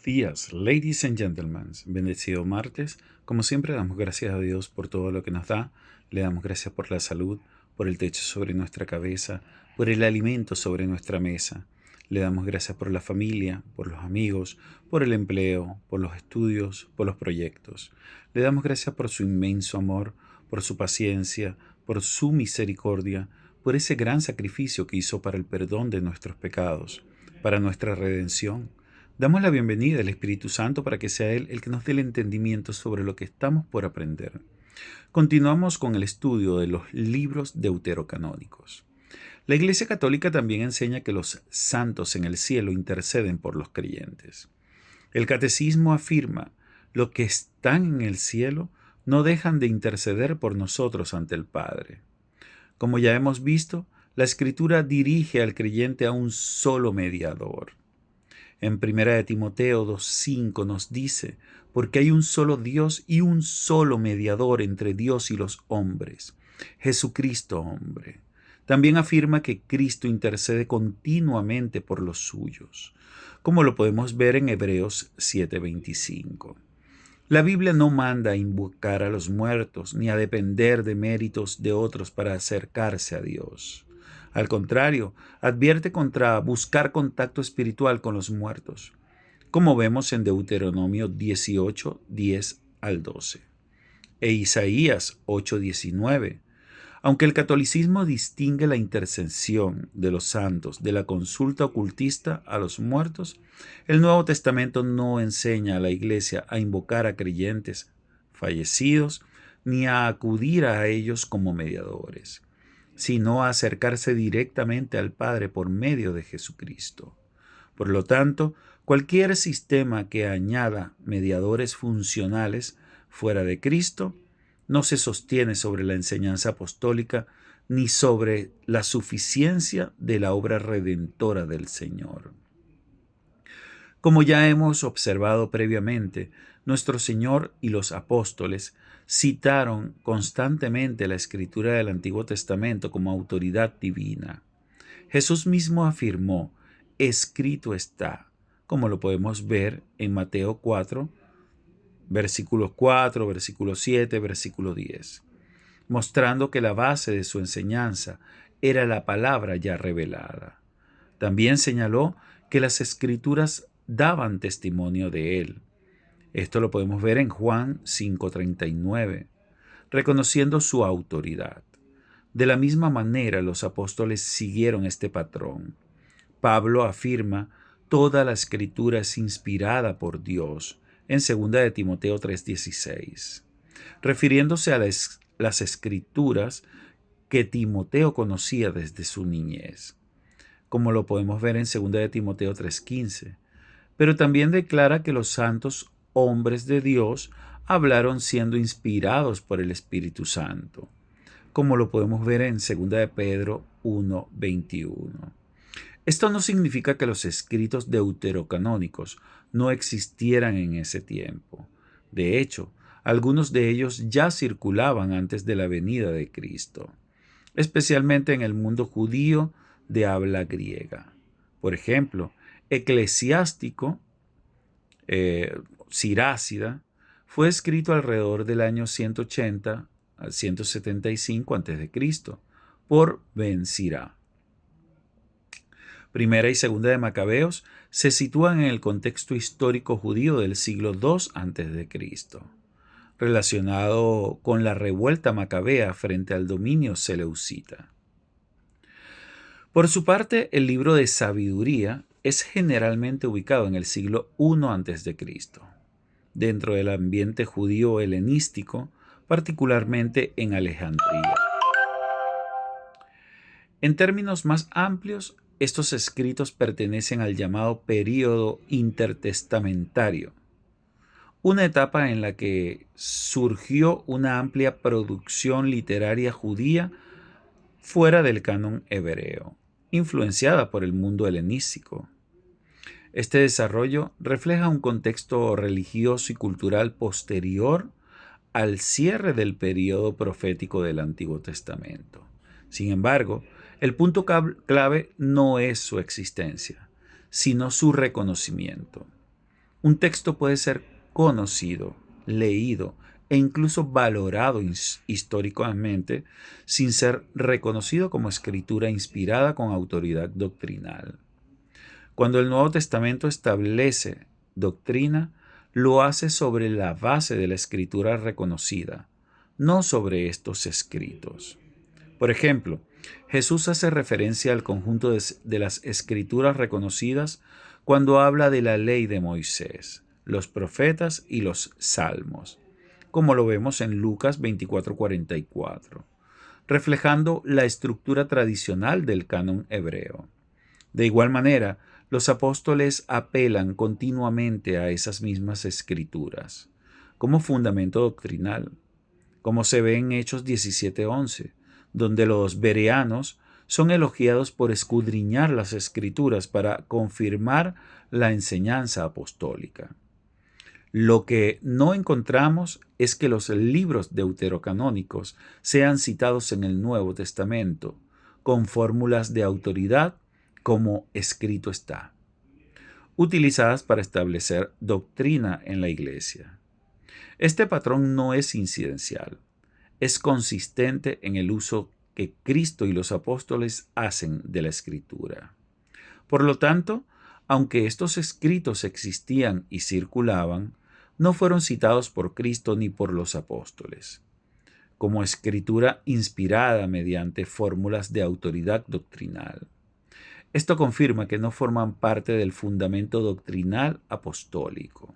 días, ladies and gentlemen. Bendecido martes. Como siempre, damos gracias a Dios por todo lo que nos da. Le damos gracias por la salud, por el techo sobre nuestra cabeza, por el alimento sobre nuestra mesa. Le damos gracias por la familia, por los amigos, por el empleo, por los estudios, por los proyectos. Le damos gracias por su inmenso amor, por su paciencia, por su misericordia, por ese gran sacrificio que hizo para el perdón de nuestros pecados, para nuestra redención. Damos la bienvenida al Espíritu Santo para que sea Él el que nos dé el entendimiento sobre lo que estamos por aprender. Continuamos con el estudio de los libros deuterocanónicos. La Iglesia Católica también enseña que los santos en el cielo interceden por los creyentes. El Catecismo afirma: los que están en el cielo no dejan de interceder por nosotros ante el Padre. Como ya hemos visto, la Escritura dirige al creyente a un solo mediador. En 1 Timoteo 2:5 nos dice: porque hay un solo Dios y un solo mediador entre Dios y los hombres, Jesucristo hombre. También afirma que Cristo intercede continuamente por los suyos, como lo podemos ver en Hebreos 7:25. La Biblia no manda a invocar a los muertos ni a depender de méritos de otros para acercarse a Dios. Al contrario, advierte contra buscar contacto espiritual con los muertos, como vemos en Deuteronomio 18, 10 al 12, e Isaías 8:19. Aunque el catolicismo distingue la intercesión de los santos de la consulta ocultista a los muertos, el Nuevo Testamento no enseña a la Iglesia a invocar a creyentes fallecidos ni a acudir a ellos como mediadores, sino a acercarse directamente al Padre por medio de Jesucristo. Por lo tanto, cualquier sistema que añada mediadores funcionales fuera de Cristo no se sostiene sobre la enseñanza apostólica ni sobre la suficiencia de la obra redentora del Señor. Como ya hemos observado previamente, nuestro Señor y los apóstoles citaron constantemente la Escritura del Antiguo Testamento como autoridad divina. Jesús mismo afirmó: escrito está, como lo podemos ver en Mateo 4, versículo 4, versículo 7, versículo 10, mostrando que la base de su enseñanza era la palabra ya revelada. También señaló que las Escrituras daban testimonio de él. Esto lo podemos ver en Juan 5:39, reconociendo su autoridad. De la misma manera, los apóstoles siguieron este patrón. Pablo afirma: toda la Escritura es inspirada por Dios, en 2 Timoteo 3:16, refiriéndose a las Escrituras que Timoteo conocía desde su niñez, como lo podemos ver en 2 Timoteo 3:15. Pero también declara que los santos hombres de Dios hablaron siendo inspirados por el Espíritu Santo, como lo podemos ver en 2 Pedro 1:21. Esto no significa que los escritos deuterocanónicos no existieran en ese tiempo. De hecho, algunos de ellos ya circulaban antes de la venida de Cristo, especialmente en el mundo judío de habla griega. Por ejemplo, Eclesiástico, Sirácida, fue escrito alrededor del año 180 al 175 a.C. por Ben Sira. Primera y segunda de Macabeos se sitúan en el contexto histórico judío del siglo II a.C., relacionado con la revuelta macabea frente al dominio seleucita. Por su parte, el libro de Sabiduría es generalmente ubicado en el siglo I a.C., dentro del ambiente judío helenístico, particularmente en Alejandría. En términos más amplios, estos escritos pertenecen al llamado período intertestamentario, una etapa en la que surgió una amplia producción literaria judía fuera del canon hebreo, influenciada por el mundo helenístico. Este desarrollo refleja un contexto religioso y cultural posterior al cierre del período profético del Antiguo Testamento. Sin embargo, el punto clave no es su existencia, sino su reconocimiento. Un texto puede ser conocido, leído e incluso valorado históricamente sin ser reconocido como escritura inspirada con autoridad doctrinal. Cuando el Nuevo Testamento establece doctrina, lo hace sobre la base de la escritura reconocida, no sobre estos escritos. Por ejemplo, Jesús hace referencia al conjunto de las escrituras reconocidas cuando habla de la ley de Moisés, los profetas y los salmos, como lo vemos en Lucas 24:44, reflejando la estructura tradicional del canon hebreo. De igual manera, los apóstoles apelan continuamente a esas mismas escrituras como fundamento doctrinal, como se ve en Hechos 17:11, donde los bereanos son elogiados por escudriñar las escrituras para confirmar la enseñanza apostólica. Lo que no encontramos es que los libros deuterocanónicos sean citados en el Nuevo Testamento con fórmulas de autoridad como escrito está, utilizadas para establecer doctrina en la Iglesia. Este patrón no es incidencial, es consistente en el uso que Cristo y los apóstoles hacen de la Escritura. Por lo tanto, aunque estos escritos existían y circulaban, no fueron citados por Cristo ni por los apóstoles, como escritura inspirada mediante fórmulas de autoridad doctrinal. Esto confirma que no forman parte del fundamento doctrinal apostólico.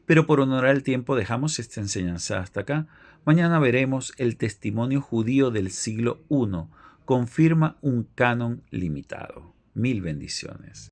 Pero por honrar el tiempo dejamos esta enseñanza hasta acá. Mañana veremos el testimonio judío del siglo I confirma un canon limitado. Mil bendiciones.